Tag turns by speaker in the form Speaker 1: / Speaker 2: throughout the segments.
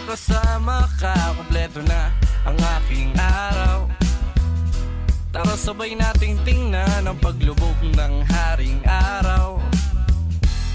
Speaker 1: kasama ka, kompleto na ang aking araw. Tara sabay nating tingnan ang paglubog ng haring araw.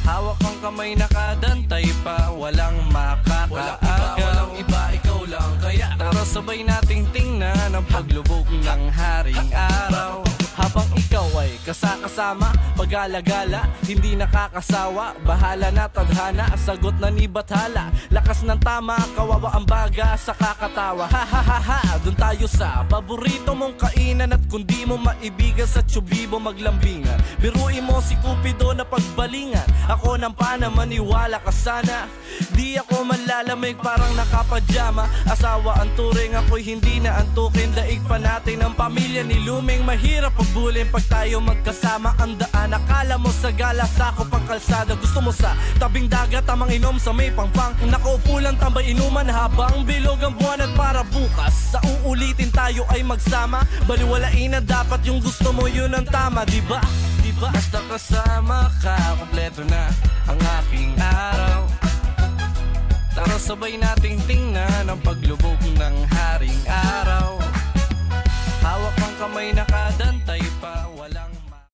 Speaker 1: Hawak ang kamay nakadantay pa, walang makakaagaw. Walang iba, ikaw lang kaya. Tara sabay nating tingnan ang paglubog ng haring araw. Habang ikaw ay kasakasama, pag-alagala, hindi nakakasawa. Bahala na tadhana, sagot na ni Bathala. Lakas ng tama, kawawa ang baga sa kakatawa. Ha ha ha ha, dun tayo sa paborito mong kainan. At kung di mo maibigan sa tsubibo maglambingan, biruin mo si Cupido na pagbalingan. Ako nang pana, maniwala ka sana. Di ako manlalamig parang nakapajama. Asawa ang turing, ako'y hindi na antukin. Daig pa natin ang pamilya ni Luming. Mahirap pagbulin pag tayo magkasama. Ang daan, akala mo sa gala, sako pang kalsada. Gusto mo sa tabing dagat, tamang inom sa may pangpang. Nakaupo lang tambay inuman habang bilog ang buwan. At para bukas, sa uulitin tayo ay magsama. Baliwalain na dapat yung gusto mo, yun ang tama, diba? Basta kasama ka, kompleto na ang aking araw. Tara sabay nating tingnan ang paglubog ng haring araw. Hawak ang kamay nakadantay pa, walang